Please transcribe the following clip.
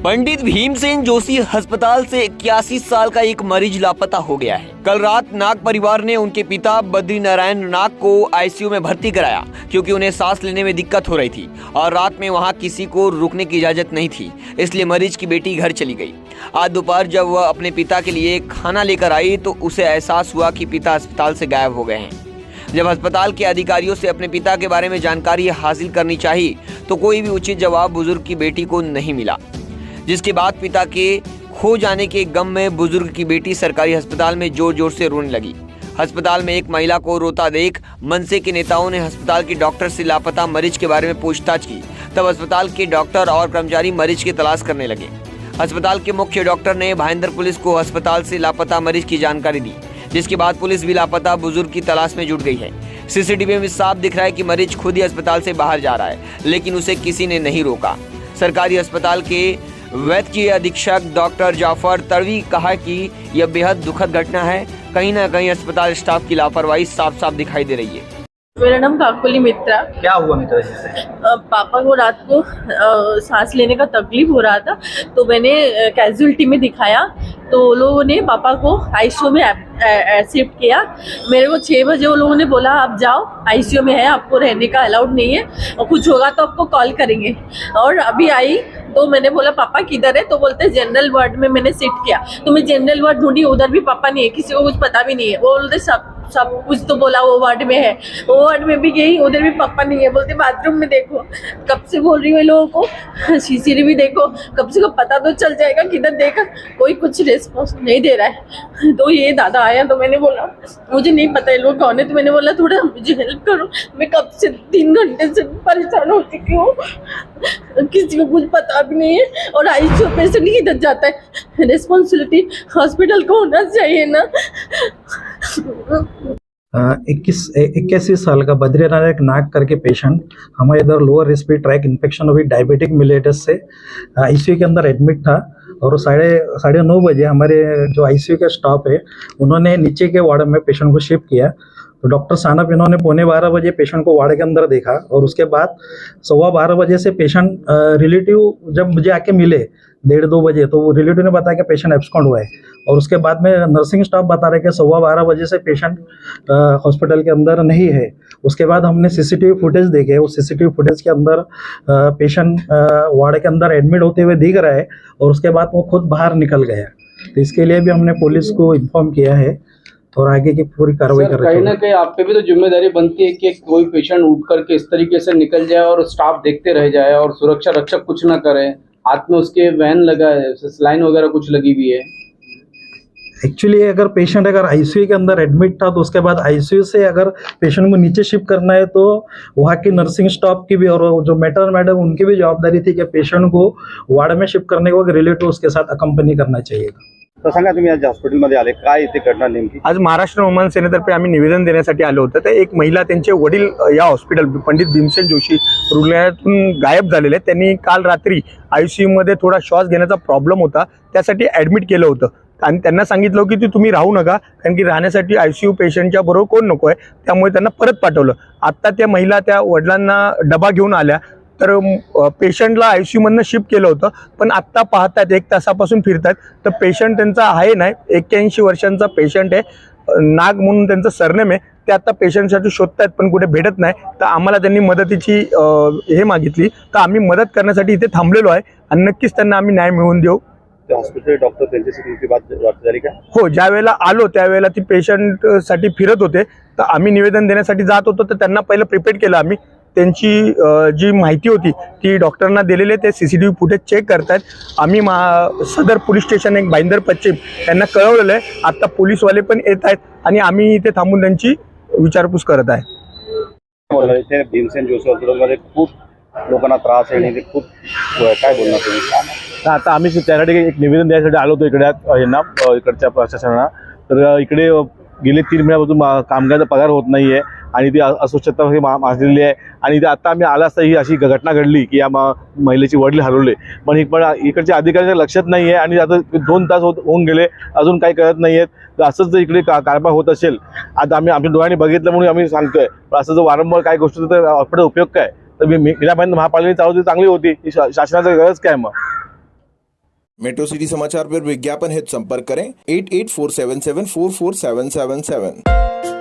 पंडित भीमसेन जोशी अस्पताल से 81 साल का एक मरीज लापता हो गया है। कल रात नाग परिवार ने उनके पिता बद्री नारायण नाग को आईसीयू में भर्ती कराया क्योंकि उन्हें सांस लेने में दिक्कत हो रही थी और रात में वहां किसी को रुकने की इजाजत नहीं थी, इसलिए मरीज की बेटी घर चली गई। आज दोपहर जब वह अपने पिता के लिए खाना लेकर आई तो उसे एहसास हुआ कि पिता अस्पताल से गायब हो गए हैं। जब अस्पताल के अधिकारियों से अपने पिता के बारे में जानकारी हासिल करनी चाहिए तो कोई भी उचित जवाब बुजुर्ग की बेटी को नहीं मिला, जिसके बाद पिता के खो जाने के गम में बुजुर्ग की बेटी सरकारी अस्पताल में जोर जोर से रोने लगी। अस्पताल में एक महिला को रोता देख मनसे के नेताओं ने अस्पताल के डॉक्टर से लापता मरीज के बारे में पूछताछ की। तब अस्पताल के डॉक्टर और कर्मचारी मरीज की तलाश करने लगे। अस्पताल के मुख्य डॉक्टर ने भाईंदर पुलिस को अस्पताल से लापता मरीज की जानकारी दी, जिसके बाद पुलिस भी लापता बुजुर्ग की तलाश में जुट गई है। सीसीटीवी में साफ दिख रहा है कि मरीज खुद ही अस्पताल से बाहर जा रहा है, लेकिन उसे किसी ने नहीं रोका। सरकारी अस्पताल के वैद्य अधीक्षक डॉक्टर जाफर तड़वी कहा कि यह बेहद दुखद घटना है। कहीं ना कहीं अस्पताल स्टाफ की लापरवाही साफ साफ दिखाई दे रही है। मेरा नाम काकुली मित्रा। क्या हुआ मित्रा जी? पापा को रात को सांस लेने का तकलीफ हो रहा था तो मैंने कैजुअलिटी में दिखाया तो लोगों ने पापा को आईसीयू में शिफ्ट किया। मेरे को 6 बजे वो लोगों ने बोला आप जाओ, आईसीयू में है, आपको रहने का अलाउड नहीं है और कुछ होगा तो आपको कॉल करेंगे। और अभी आई तो मैंने बोला पापा किधर है, तो बोलते जनरल वार्ड में मैंने शिफ्ट किया। तो मैं जनरल वार्ड ढूंढी, उधर भी पापा नहीं है, किसी को कुछ पता भी नहीं है। वो बोलते सब कुछ तो बोला वो वार्ड में है, वो वार्ड में भी गई, उधर भी पापा नहीं है। बोलते बाथरूम में देखो। कब से बोल रही हूँ लोगों को सीसीटीवी देखो, कब से कब पता तो चल जाएगा किधर देखा। कोई कुछ रिस्पॉन्स नहीं दे रहा है। तो ये दादा आया तो मैंने बोला मुझे नहीं पता ये लोग कौन है, तो मैंने बोला थोड़ा मुझे हेल्प करो, मैं कब से 3 घंटे से परेशान हो चुकी हूँ, किसी को कुछ पता भी नहीं है। और आईसीयू पेशेंट किधर जाता है, रिस्पॉन्सिबिलिटी हॉस्पिटल को होना चाहिए ना। 81 साल का बद्री नारायण नाग करके पेशेंट हमारे इधर लोअर रेस्पिरेटरी ट्रैक इन्फेक्शन हुई डायबिटिक मिलेटस से आईसीयू के अंदर एडमिट था। और साढ़े 9 बजे हमारे जो आईसीयू का स्टाफ है उन्होंने नीचे के वार्ड में पेशेंट को शिफ्ट किया। तो डॉक्टर साहब इन्होंने 11:15 बजे पेशेंट को वार्ड के अंदर देखा और उसके बाद 12:15 बजे से पेशेंट रिलेटिव जब मुझे आके मिले 1:30-2 बजे तो वो रिलेटिव ने बताया कि पेशेंट एब्सेंट हुआ है। और उसके बाद में नर्सिंग स्टाफ बता रहे कि 12:15 बजे से पेशेंट हॉस्पिटल के अंदर नहीं है। उसके बाद हमने सीसीटीवी फुटेज देखे, उस सीसीटीवी फुटेज के अंदर पेशेंट वार्ड के अंदर एडमिट होते हुए दिख रहा है और उसके बाद वो खुद बाहर निकल गया। तो इसके लिए भी हमने पुलिस को इन्फॉर्म किया है और आगे की पूरी कार्रवाई कर रहे हैं। कहीं ना कहीं आप पे भी तो जिम्मेदारी बनती है कि कोई पेशेंट उठ करके इस तरीके से निकल जाए और स्टाफ देखते रह जाए और सुरक्षा रक्षक कुछ ना करे। हाथ में उसके वैन लगा है, स्लाइन वगैरह कुछ लगी हुई है। एक्चुअली अगर पेशेंट आईसीयू के अंदर एडमिट था तो उसके बाद आईसीयू से अगर पेशेंट को नीचे शिफ्ट करना है तो वहाँ की नर्सिंग स्टाफ की भी और जो मैटर मैडम उनकी भी जवाबदारी थी कि पेशेंट को वार्ड में शिफ्ट करने के वक्त रिलेटिव उसके साथ अकंपनी करना चाहिए। तर सांगा तुम्ही आज हॉस्पिटलमध्ये आले, काय इथे घटना नेमकी? आज महाराष्ट्र वुमन सेनेतर्फे आम्ही निवेदन देण्यासाठी आलो होतो। तर एक महिला त्यांचे वडील या हॉस्पिटल पंडित भीमसेन जोशी रुग्णालयातून गायब झालेले। त्यांनी काल रात्री आयसीयू मध्ये थोडा श्वास घेण्याचा प्रॉब्लेम होता, त्यासाठी ॲडमिट केलं होतं आणि त्यांना सांगितलं की तुम्ही राहू नका, कारण की राहण्यासाठी आयसीयू पेशंटच्या बरोबर कोण नको आहे, त्यामुळे त्यांना परत पाठवलं। आता त्या महिला त्या वडिलांना डबा घेऊन आल्या तर पेशंटला आयसीयू मधनं शिफ्ट केलं होतं, पण आत्ता पाहतात 1 तासापासून फिरतात तर पेशंट त्यांचा आहे नाही, 81 वर्षांचा पेशंट आहे, नाग म्हणून त्यांचं सरनेम आहे। ते आता पेशंटसाठी शोधतात पण कुठे भेटत नाही। तर आम्हाला त्यांनी मदतीची हे मागितली तर आम्ही मदत करण्यासाठी इथे थांबलेलो आहे आणि नक्कीच त्यांना आम्ही न्याय मिळवून देऊ। हॉस्पिटल डॉक्टर त्यांच्याशी तुमची बात झाली का? हो, ज्यावेळेला आलो त्यावेळेला ती पेशंटसाठी फिरत होते तर आम्ही निवेदन देण्यासाठी जात होतो तर त्यांना पहिलं प्रिपेअर केलं आम्ही। त्यांची जी माहिती होती ती डॉक्टरांना दिलेली, ते सीसीटीव्ही फुटेज चेक करतात। आम्ही सदर पोलीस स्टेशन एक भाईंदर पश्चिम यांना कळवलेलं आहे। आता पोलीसवाले पण येत आहेत आणि आम्ही इथे थांबून त्यांची विचारपूस करत आहे। इथे भीमसेन जोशी हॉस्पिटलमध्ये खूप लोकांना त्रास आहे आणि खूप काय बोलणार तुम्ही? आता आम्ही त्यासाठी एक निवेदन द्यायसाठी आलो होतो इकडे यांना, इकडच्या प्रशासनाला। तर इकडे गेले 3 महिन्यापासून कामगारांचा पगार होत नाही आहे आणि ती अस्वच्छता माजलेली आहे आणि आता आम्ही आला असता ही अशी घटना घडली की या महिलेची वडील हरवले, पण इकडच्या अधिकाऱ्यांच्या लक्षात नाही आहे आणि आता 2 तास होऊन गेले अजून काही कळत नाही आहेत। तर असंच जर इकडे कारभार होत असेल, आता आम्ही आमच्या डोळ्यांनी बघितलं म्हणून आम्ही सांगतोय, पण असं जर वारंवार काय गोष्ट तर हॉस्पिटल उपयोग काय? तर मीराबाईंना महापालिकेने चालवली चांगली होती, शासनाची गरज काय मग? मेट्रो सिटी समाचार पर विज्ञापन हेतु संपर्क करें 8847744777।